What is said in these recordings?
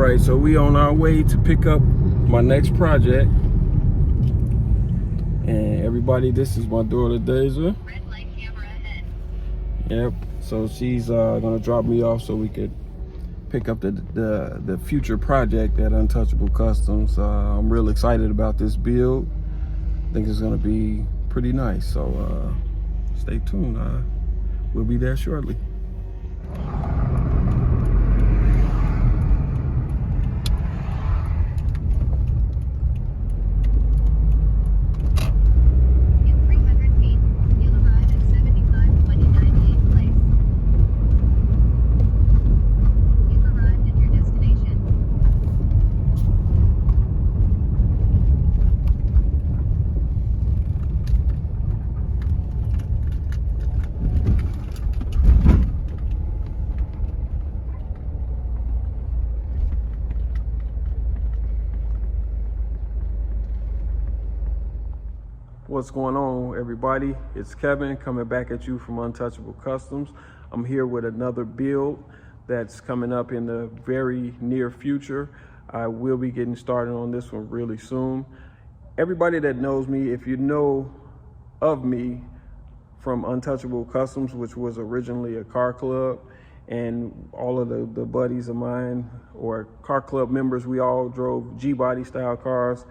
right, so we on our way to pick up my next project. And everybody, this is my daughter Deja. Red light, camera ahead. Yep. So she's gonna drop me off so we could pick up the future project at Untouchable Customs. I'm real excited about this build. I think it's gonna be pretty nice. So stay tuned. We'll be there shortly. In 300 feet, you'll arrive at 7529 Place. You've arrived at your destination. What's going on, everybody? It's Kevin coming back at you from Untouchable Customs. I'm here with another build that's coming up in the very near future. I will be getting started on this one really soon. Everybody that knows me, if you know of me from Untouchable Customs, which was originally a car club, and all of the buddies of mine or car club members, we all drove G-body style cars,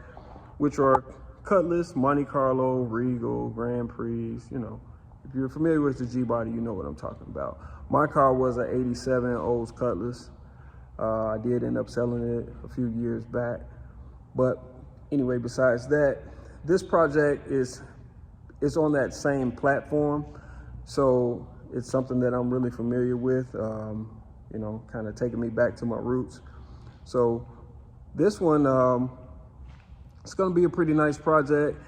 which are Cutlass, Monte Carlo, Regal, Grand Prix. You know, if you're familiar with the G-body, you know what I'm talking about. My car was an 87 Olds Cutlass. I did end up selling it a few years back. But anyway, besides that, this project is on that same platform. So it's something that I'm really familiar with, you know, kind of taking me back to my roots. So this one, it's going to be a pretty nice project,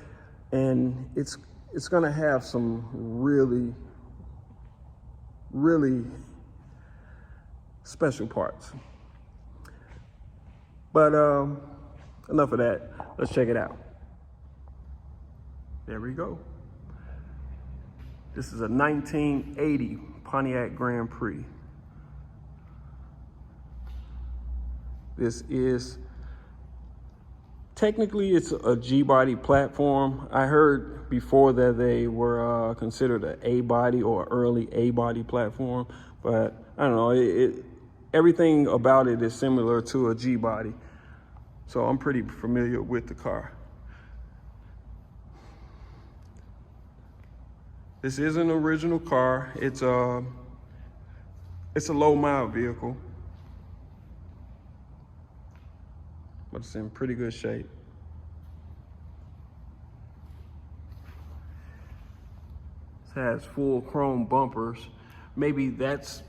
and it's going to have some really special parts. But enough of that. Let's check it out. There we go. This is a 1980 Pontiac Grand Prix. This is technically, it's a G-body platform. I heard before that they were considered an A-body or early A-body platform, but I don't know. Everything about it is similar to a G-body, so I'm pretty familiar with the car. This is an original car. It's a low-mile vehicle, but it's in pretty good shape. It has full chrome bumpers. Maybe that's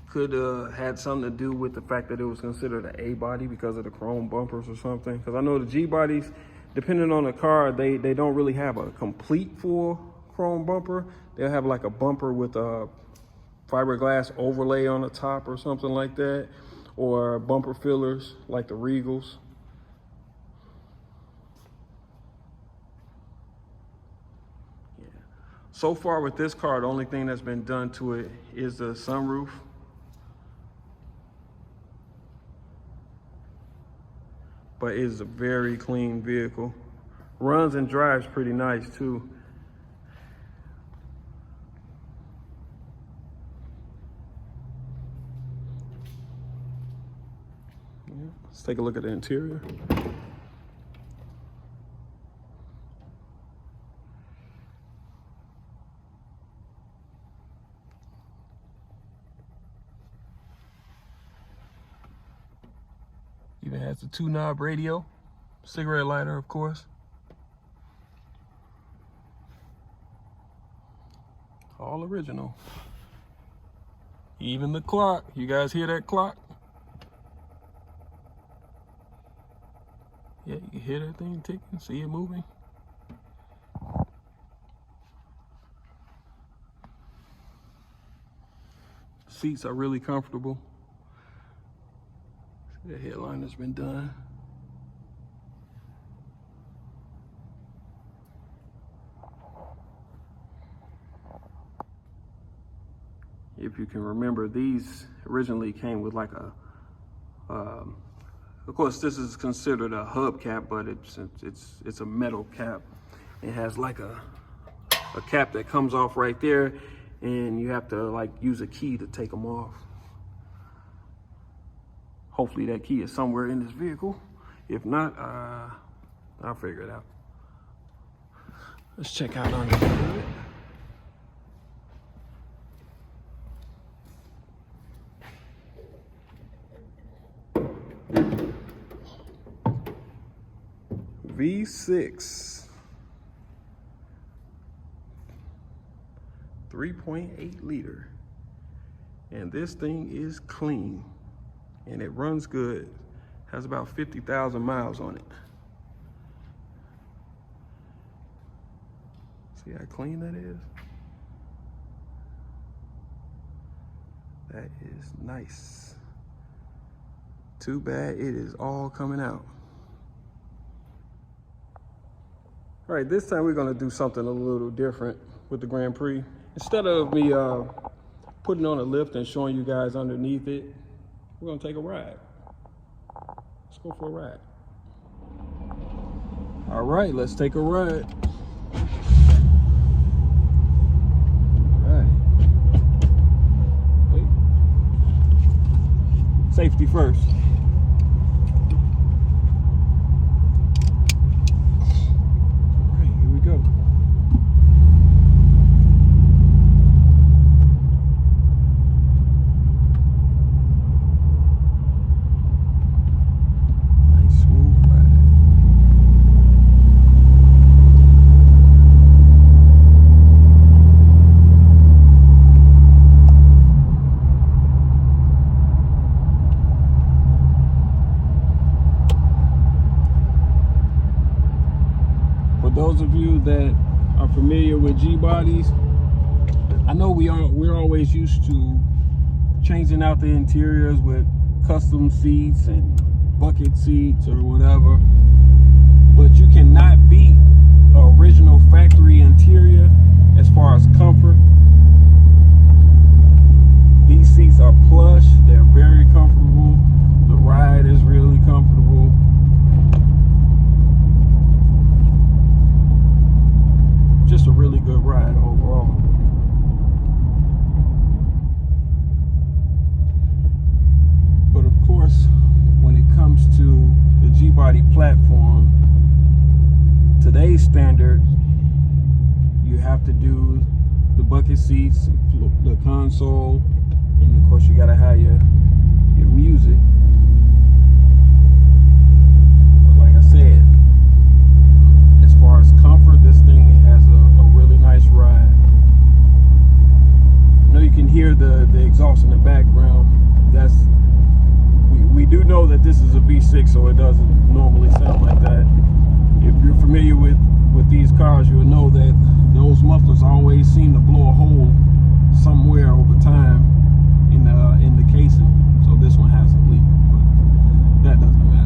could had something to do with the fact that it was considered an A-body because of the chrome bumpers or something. Because I know the G-bodies, depending on the car, they don't really have a complete full chrome bumper. They'll have like a bumper with a fiberglass overlay on the top or something like that, or bumper fillers like the Regals. Yeah. So far with this car, the only thing that's been done to it is the sunroof. But it is a very clean vehicle. Runs and drives pretty nice too. Let's take a look at the interior. Even has a 2-knob radio, cigarette lighter, of course. All original. Even the clock. You guys hear that clock? Yeah, you can hear that thing ticking, see it moving. Seats are really comfortable. The headliner's been done. If you can remember, these originally came with like a Of course, this is considered a hub cap, but it's a metal cap. It has like a cap that comes off right there, and you have to like use a key to take them off. Hopefully that key is somewhere in this vehicle. If not, I'll figure it out. Let's check out under the hood. V6, 3.8 liter, and this thing is clean, and it runs good. Has about 50,000 miles on it. See how clean that is? That is nice. Too bad it is all coming out. All right, this time we're gonna do something a little different with the Grand Prix. Instead of me putting on a lift and showing you guys underneath it, we're gonna take a ride. Let's go for a ride. All right, let's take a ride. All right. Wait. Safety first. Go. Nice smooth ride. For those of you that are familiar with G-bodies, I know we're always used to changing out the interiors with custom seats and bucket seats or whatever, but you cannot beat the original factory interior as far as comfort. These seats are plush, they're very comfortable, the ride is really comfortable. Just a really good ride overall. But of course, when it comes to the G-body platform, today's standard, you have to do the bucket seats, the console, and of course you gotta have your music. But like I said, as far as comfort, this thing has a really nice ride. I know you can hear the exhaust in the background. We do know that this is a V6, so it doesn't normally sound like that. If you're familiar with these cars, you'll know that those mufflers always seem to blow a hole somewhere over time in the casing. So this one has a leak, but that doesn't matter.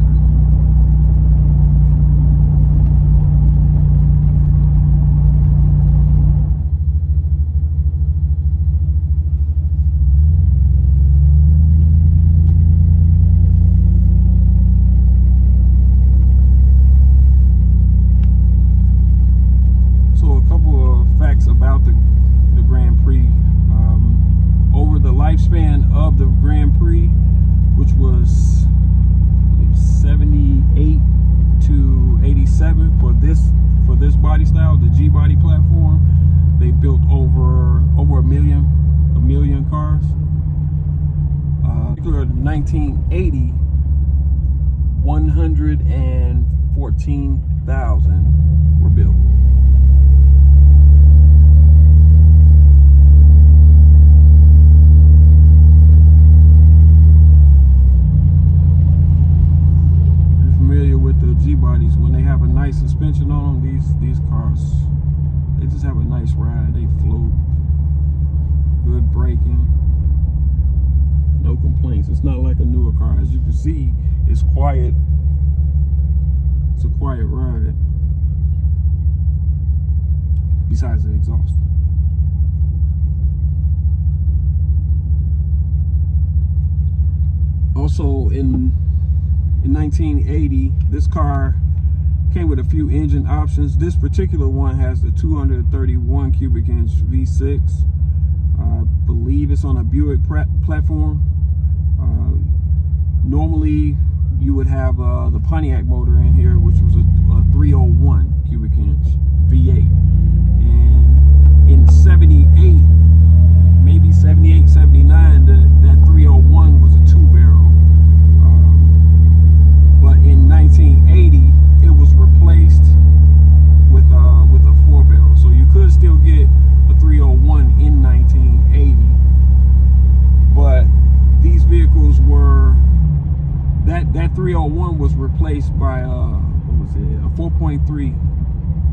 About the Grand Prix. Over the lifespan of the Grand Prix, which was 78 to 87 for this body style, the G-body platform, they built over a million cars. In 1980, 114,000 were built. G-bodies, when they have a nice suspension on them, these cars, they just have a nice ride. They float, good braking, no complaints. It's not like a newer car. As you can see, it's quiet. It's a quiet ride, besides the exhaust. Also in 1980, this car came with a few engine options. This particular one has the 231 cubic inch V6. I believe it's on a Buick platform. Normally you would have the Pontiac motor in here, which was a 301 cubic inch V8. And in 78, maybe 78, 79, that 301 was a 2-barrel. But in 1980, it was replaced with a 4-barrel. So you could still get a 301 in 1980. But these vehicles were, that 301 was replaced by what was it, a 4.3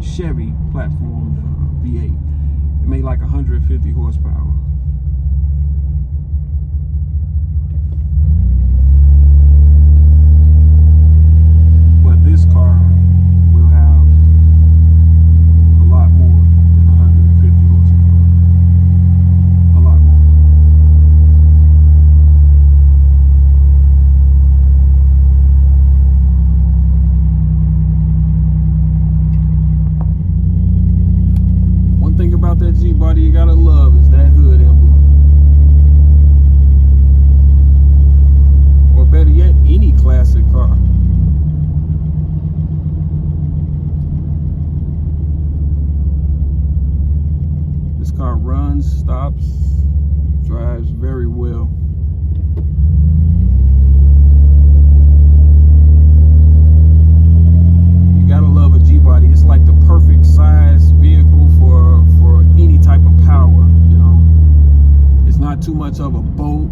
Chevy platform V8. It made like 150 horsepower. But this car will have a lot more than 150 horsepower. A lot more. One thing about that G-body you gotta love is that hood emblem. Or better yet, any classic car. This car runs, stops, drives very well. You gotta love a G-body. It's like the perfect size vehicle for any type of power, you know. It's not too much of a boat.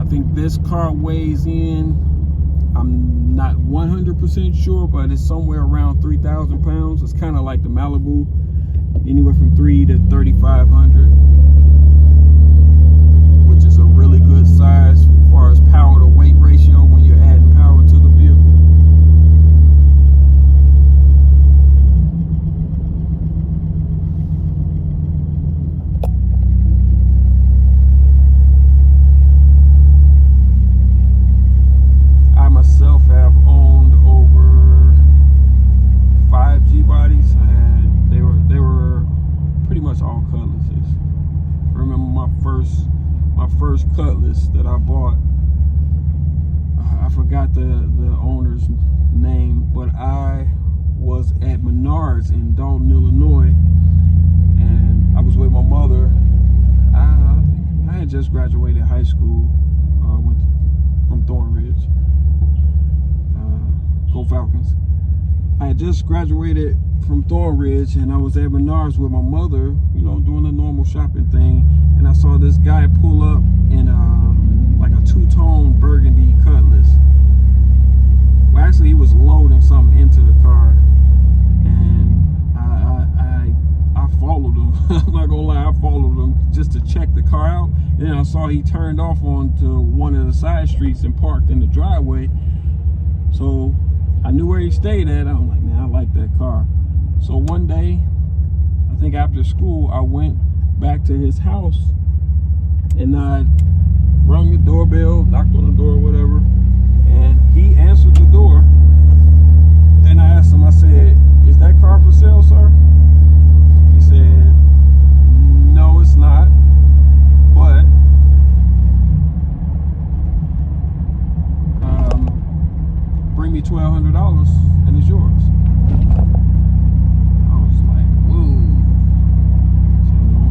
I think this car weighs in, I'm not 100% sure, but it's somewhere around 3,000 pounds. It's kind of like the Malibu, anywhere from 3,000 to 3,500, which is a really good size as far as power to weight ratio when you're adding power to the vehicle. I myself have owned over 5 G-bodies. They were pretty much all Cutlasses. I remember my first Cutlass that I bought. I forgot the owner's name, but I was at Menards in Dalton, Illinois, and I was with my mother. I had just graduated high school, went from Thornridge. Go Falcons. I had just graduated from Thornridge, and I was at Menards with my mother, you know, doing a normal shopping thing, and I saw this guy pull up in like a 2-tone burgundy Cutlass. Well, actually, he was loading something into the car, and I followed him. I'm not gonna lie, I followed him just to check the car out, and then I saw he turned off onto one of the side streets and parked in the driveway. So I knew where he stayed at. I'm like, man, I like that car. So one day, I think after school, I went back to his house and I rung the doorbell, knocked on the door, whatever, and he answered the door. And I asked him, I said, "Is that car for sale, sir?" He said, "No, it's not, but bring me $1,200 and it's yours." I was like, whoa. So, you know,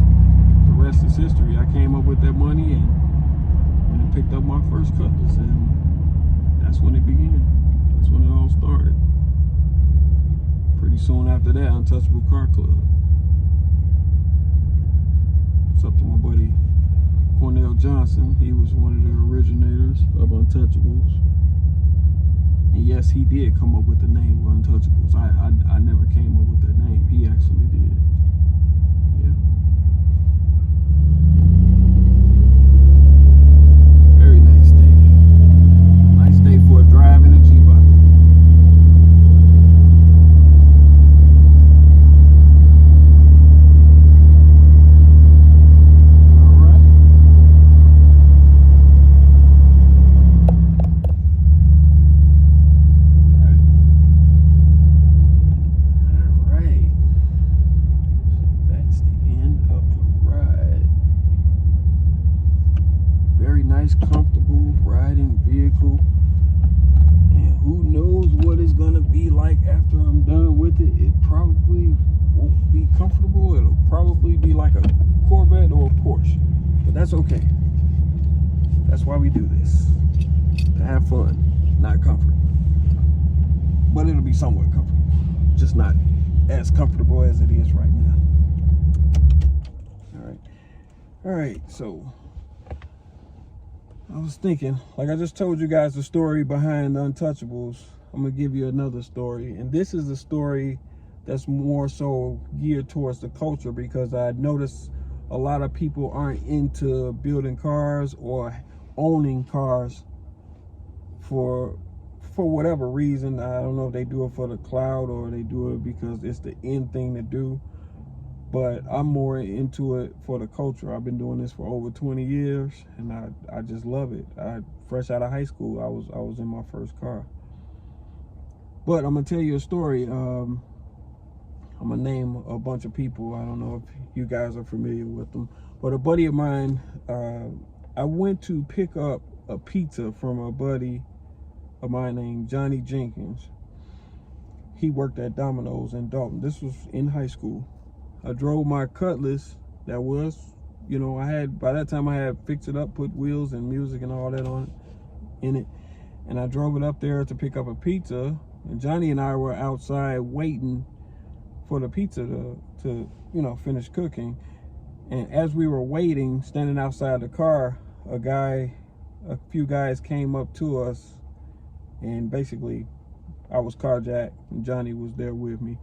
the rest is history. I came up with that money and went and picked up my first Cutlass, and that's when it began. That's when it all started. Pretty soon after that, Untouchable Car Club. It's up to my buddy Cornell Johnson. He was one of the originators of Untouchables. And yes, he did come up with the name of Untouchables. I never came up with that name. He actually did. Yeah. Very nice day. Nice day for a drive in a G-body. All right. like after I'm done with it, it probably won't be comfortable. It'll probably be like a Corvette or a Porsche, but that's okay. That's why we do this, to have fun, not comfort. But it'll be somewhat comfortable, just not as comfortable as it is right now. All right, so I was thinking, like I just told you guys the story behind the Untouchables. I'm gonna give you another story, and this is a story that's more so geared towards the culture, because I noticed a lot of people aren't into building cars or owning cars for whatever reason. I don't know if they do it for the cloud or they do it because it's the in thing to do, but I'm more into it for the culture. I've been doing this for over 20 years, and I just love it. Fresh out of high school, I was in my first car. But I'm gonna tell you a story. I'm gonna name a bunch of people. I don't know if you guys are familiar with them, but a buddy of mine, I went to pick up a pizza from a buddy of mine named Johnny Jenkins. He worked at Domino's in Dalton. This was in high school. I drove my Cutlass that was, by that time I had fixed it up, put wheels and music and all that in it. And I drove it up there to pick up a pizza. And Johnny and I were outside waiting for the pizza to finish cooking. And as we were waiting, standing outside the car, a few guys came up to us, and basically I was carjacked and Johnny was there with me.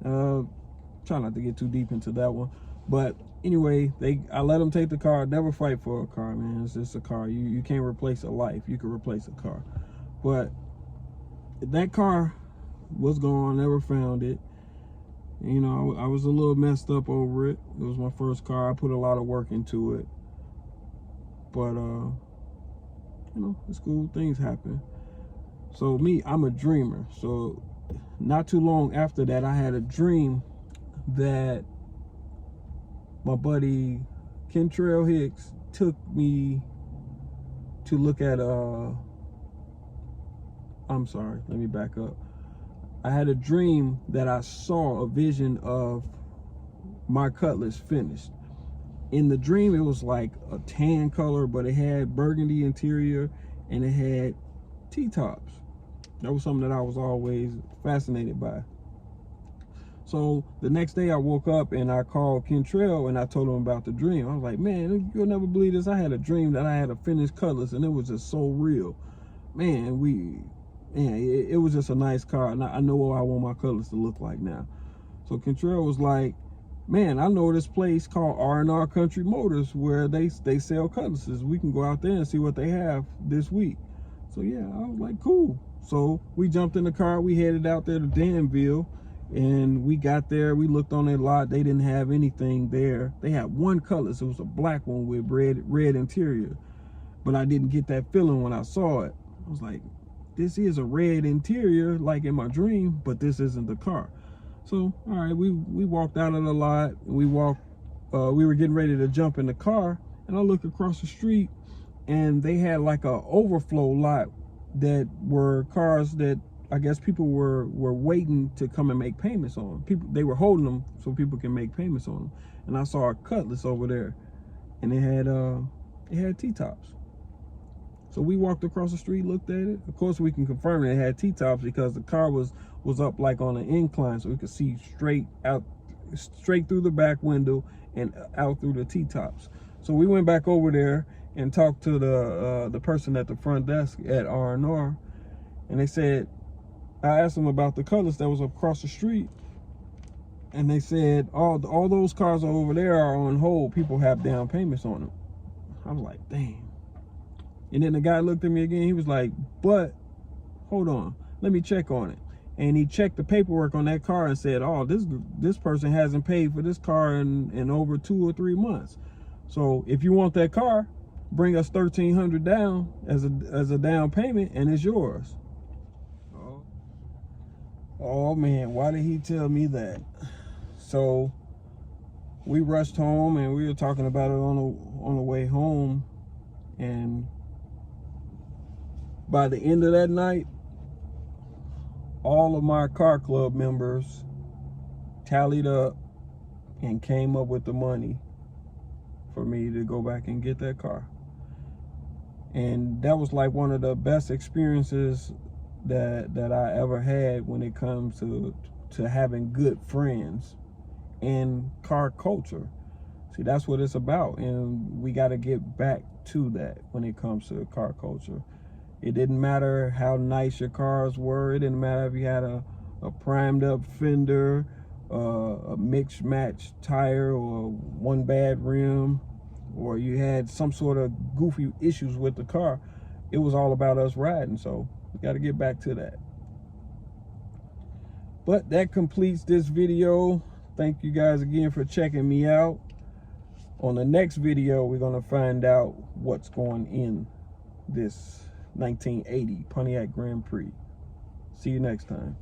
Try not to get too deep into that one, but anyway, I let them take the car. Never fight for a car, man. It's just a car. You can't replace a life. You can replace a car, but that car was gone. Never found it. I was a little messed up over it. It was my first car. I put a lot of work into it, but it's cool. Things happen. So I'm a dreamer. So not too long after that, I had a dream that my buddy Kentrell Hicks took me to look at I'm sorry, let me back up. I had a dream that I saw a vision of my Cutlass finished. In the dream, it was like a tan color, but it had burgundy interior and it had T-tops. That was something that I was always fascinated by. So the next day I woke up and I called Kentrell and I told him about the dream. I was like, man, you'll never believe this. I had a dream that I had a finished Cutlass, and it was just so real. Man, it was just a nice car, and I know what I want my Cutlass to look like now. So Kentrell was like, man, I know this place called R&R Country Motors where they sell Cutlasses. We can go out there and see what they have this week. So yeah, I was like, cool. So we jumped in the car, we headed out there to Danville, and we got there, we looked on their lot. They didn't have anything there. They had one Cutlass. It was a black one with red interior, but I didn't get that feeling when I saw it. I was like, this is a red interior like in my dream, but this isn't the car. So all right, we walked out of the lot, and we were getting ready to jump in the car, and I looked across the street, and they had like a overflow lot that were cars that I guess people were waiting to come and make payments on. They were holding them so people can make payments on them. And I saw a Cutlass over there, and it had T-tops. So we walked across the street, looked at it. Of course, we can confirm it had T-tops because the car was up like on an incline, so we could see straight through the back window and out through the T-tops. So we went back over there and talked to the person at the front desk at R&R, and they said, I asked them about the Cutlass that was across the street, and they said all those cars over there are on hold. People have down payments on them. I was like, dang. And then the guy looked at me again. He was like, but hold on, let me check on it. And he checked the paperwork on that car and said, oh, this person hasn't paid for this car in over 2 or 3 months. So if you want that car, bring us $1,300 down as a down payment, and it's yours. Oh man, why did he tell me that? So we rushed home, and we were talking about it on the way home, and by the end of that night, all of my car club members tallied up and came up with the money for me to go back and get that car. And that was like one of the best experiences that I ever had when it comes to having good friends in car culture. See, that's what it's about, and we got to get back to that when it comes to car culture. It didn't matter how nice your cars were. It didn't matter if you had a primed up fender, a mixed match tire, or one bad rim, or you had some sort of goofy issues with the car. It was all about us riding, so we got to get back to that. But that completes this video. Thank you guys again for checking me out. On the next video, we're going to find out what's going in this 1980 Pontiac Grand Prix. See you next time.